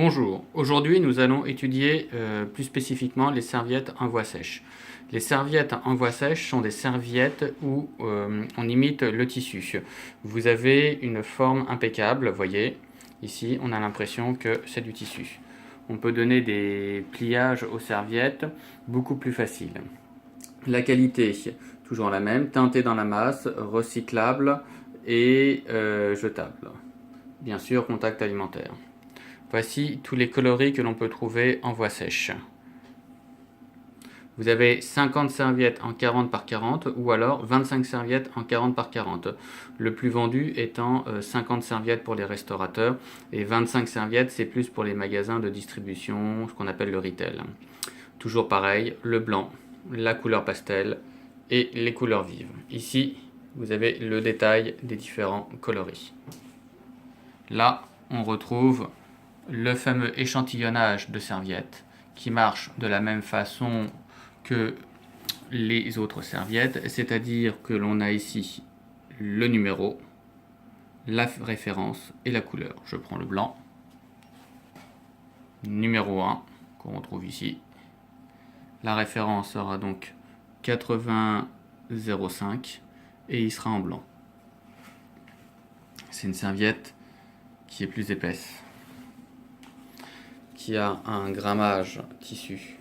Bonjour, aujourd'hui nous allons étudier plus spécifiquement les serviettes en voie sèche. Les serviettes en voie sèche sont des serviettes où on imite le tissu. Vous avez une forme impeccable, voyez, ici on a l'impression que c'est du tissu. On peut donner des pliages aux serviettes beaucoup plus faciles. La qualité, toujours la même, teintée dans la masse, recyclable et jetable. Bien sûr, contact alimentaire. Voici tous les coloris que l'on peut trouver en voie sèche. Vous avez 50 serviettes en 40 par 40 ou alors 25 serviettes en 40 par 40. Le plus vendu étant 50 serviettes pour les restaurateurs et 25 serviettes c'est plus pour les magasins de distribution, ce qu'on appelle le retail. Toujours pareil, le blanc, la couleur pastel et les couleurs vives. Ici, vous avez le détail des différents coloris. Là, on retrouve le fameux échantillonnage de serviettes qui marche de la même façon que les autres serviettes, c'est-à-dire que l'on a ici le numéro, la référence et la couleur. Je prends le blanc, numéro 1 qu'on retrouve ici. La référence sera donc 8005 et il sera en blanc. C'est une serviette qui est plus épaisse, qui a un grammage tissu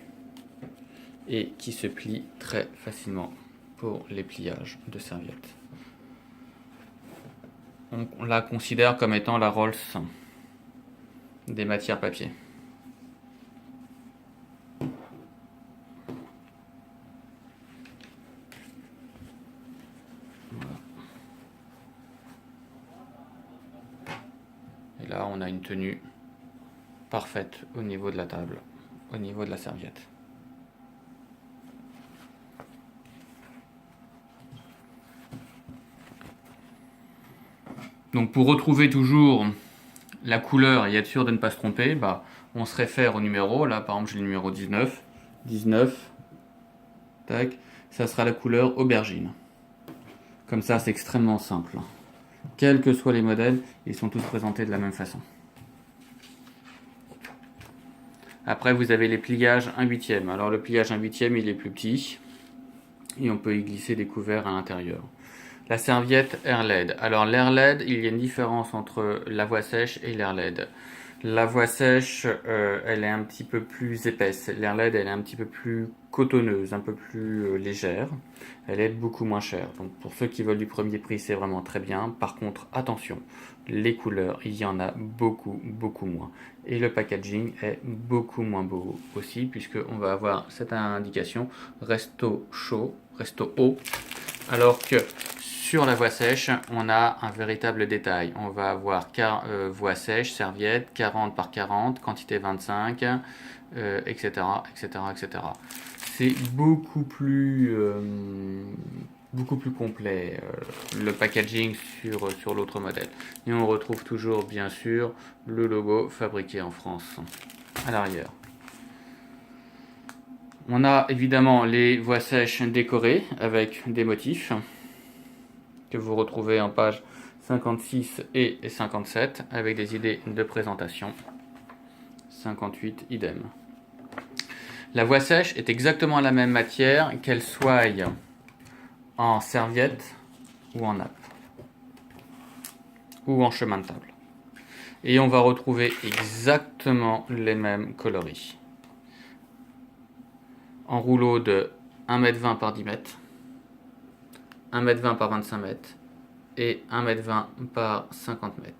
et qui se plie très facilement pour les pliages de serviettes. On la considère comme étant la Rolls des matières papier. Voilà. Et là, on a une tenue parfaite au niveau de la table, au niveau de la serviette. Donc pour retrouver toujours la couleur et être sûr de ne pas se tromper, on se réfère au numéro. Là par exemple j'ai le numéro 19. 19, tac, ça sera la couleur aubergine. Comme ça c'est extrêmement simple. Quels que soient les modèles, ils sont tous présentés de la même façon. Après vous avez les pliages 1/8. Alors le pliage 1/8 il est plus petit et on peut y glisser des couverts à l'intérieur. La serviette air LED. Alors l'air LED, il y a une différence entre la voie sèche et l'air LED. La voie sèche, elle est un petit peu plus épaisse. L'air LED, elle est un petit peu plus cotonneuse, un peu plus légère. Elle est beaucoup moins chère. Donc pour ceux qui veulent du premier prix, c'est vraiment très bien. Par contre, attention, les couleurs, il y en a beaucoup, beaucoup moins. Et le packaging est beaucoup moins beau aussi, puisqu'on va avoir cette indication resto chaud, resto haut, alors que sur la voie sèche, on a un véritable détail. On va avoir voie sèche, serviette, 40 par 40, quantité 25, etc., etc., etc. C'est beaucoup plus complet le packaging sur l'autre modèle. Et on retrouve toujours, bien sûr, le logo fabriqué en France à l'arrière. On a évidemment les voies sèches décorées avec des motifs que vous retrouvez en page 56 et 57 avec des idées de présentation. 58 idem. La voie sèche est exactement la même matière, qu'elle soit en serviette ou en nappe ou en chemin de table. Et on va retrouver exactement les mêmes coloris. En rouleau de 1,20 m par 10 m, 1,20 m par 25 m et 1,20 m par 50 m.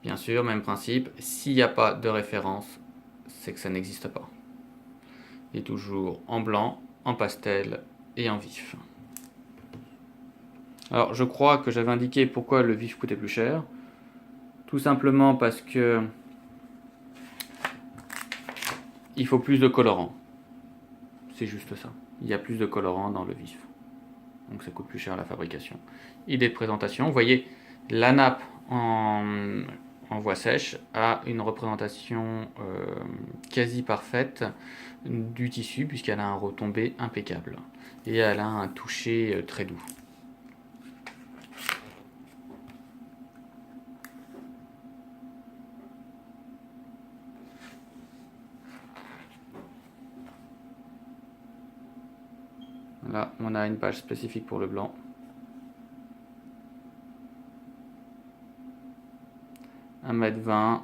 Bien sûr, même principe, s'il n'y a pas de référence, c'est que ça n'existe pas. Et toujours en blanc, en pastel et en vif. Alors, je crois que j'avais indiqué pourquoi le vif coûtait plus cher. Tout simplement parce que il faut plus de colorant. C'est juste ça. Il y a plus de colorant dans le vif. Donc ça coûte plus cher la fabrication. Idée de présentation. Vous voyez, la nappe en voie sèche a une représentation quasi parfaite du tissu puisqu'elle a un retombé impeccable. Et elle a un toucher très doux. Là, on a une page spécifique pour le blanc. « 1,20 m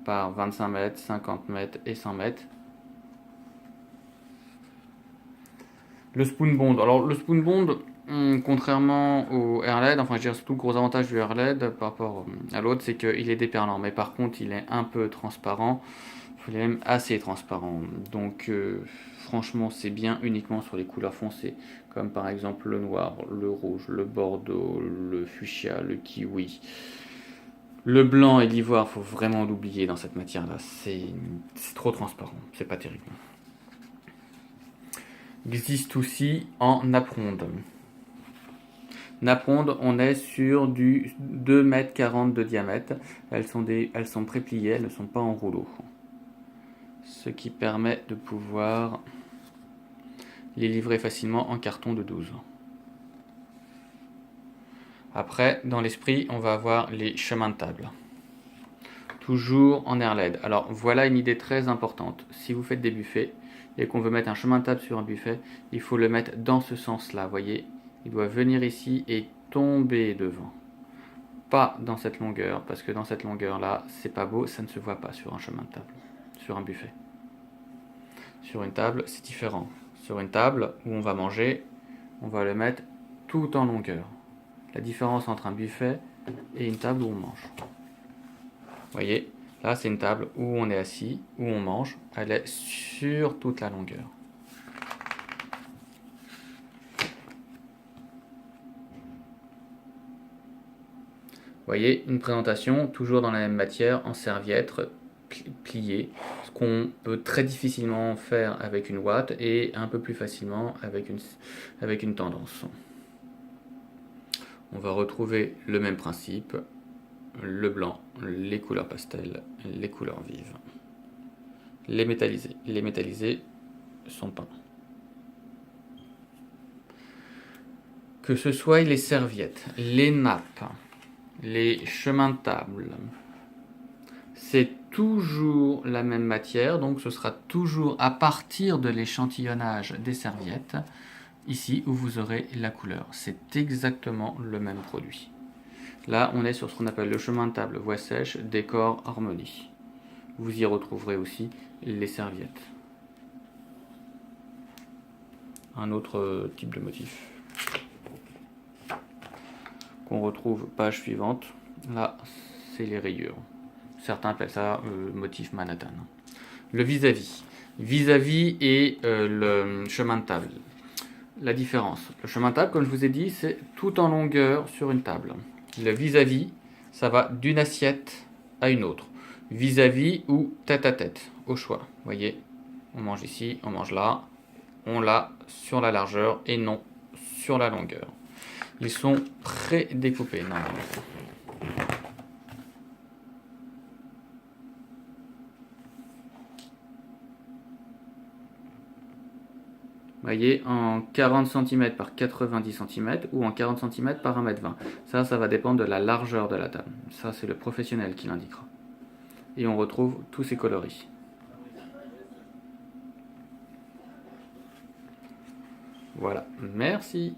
par 25 mètres, 50 mètres et 100 mètres. Le spoon bond. Alors le spoon bond, contrairement au AirLED, enfin je dirais surtout le gros avantage du AirLED par rapport à l'autre, c'est qu'il est déperlant. Mais par contre, il est un peu transparent. Il est même assez transparent. Donc franchement, c'est bien uniquement sur les couleurs foncées, comme par exemple le noir, le rouge, le bordeaux, le fuchsia, le kiwi. Le blanc et l'ivoire, faut vraiment l'oublier dans cette matière-là. C'est trop transparent. C'est pas terrible. Il existe aussi en napronde. Napronde, on est sur du 2,40 m de diamètre. Elles sont prépliées, elles ne sont pas en rouleau. Ce qui permet de pouvoir les livrer facilement en carton de 12. Après, dans l'esprit, on va avoir les chemins de table. Toujours en AirLED. Alors voilà une idée très importante. Si vous faites des buffets et qu'on veut mettre un chemin de table sur un buffet, il faut le mettre dans ce sens-là. Vous voyez, il doit venir ici et tomber devant. Pas dans cette longueur, parce que dans cette longueur-là, c'est pas beau, ça ne se voit pas sur un chemin de table, sur un buffet. Sur une table, c'est différent. Sur une table où on va manger, on va le mettre tout en longueur. La différence entre un buffet et une table où on mange. Vous voyez, là c'est une table où on est assis, où on mange, elle est sur toute la longueur. Vous voyez, une présentation toujours dans la même matière, en serviette, pliée, ce qu'on peut très difficilement faire avec une ouate et un peu plus facilement avec une tendance. On va retrouver le même principe, le blanc, les couleurs pastel, les couleurs vives. Les métallisés sont peints. Que ce soit les serviettes, les nappes, les chemins de table, c'est toujours la même matière, donc ce sera toujours à partir de l'échantillonnage des serviettes, ici où vous aurez la couleur. C'est exactement le même produit. Là, on est sur ce qu'on appelle le chemin de table voie sèche, décor, harmonie. Vous y retrouverez aussi les serviettes. Un autre type de motif qu'on retrouve page suivante. Là, c'est les rayures. Certains appellent ça motif Manhattan. Le vis-à-vis. Vis-à-vis et le chemin de table. La différence. Le chemin de table, comme je vous ai dit, c'est tout en longueur sur une table. Le vis-à-vis, ça va d'une assiette à une autre. Vis-à-vis ou tête à tête, au choix. Vous voyez, on mange ici, on mange là. On l'a sur la largeur et non sur la longueur. Ils sont pré-découpés normalement. Vous voyez, en 40 cm par 90 cm ou en 40 cm par 1,20 m. Ça va dépendre de la largeur de la table. Ça, c'est le professionnel qui l'indiquera. Et on retrouve tous ces coloris. Voilà, merci.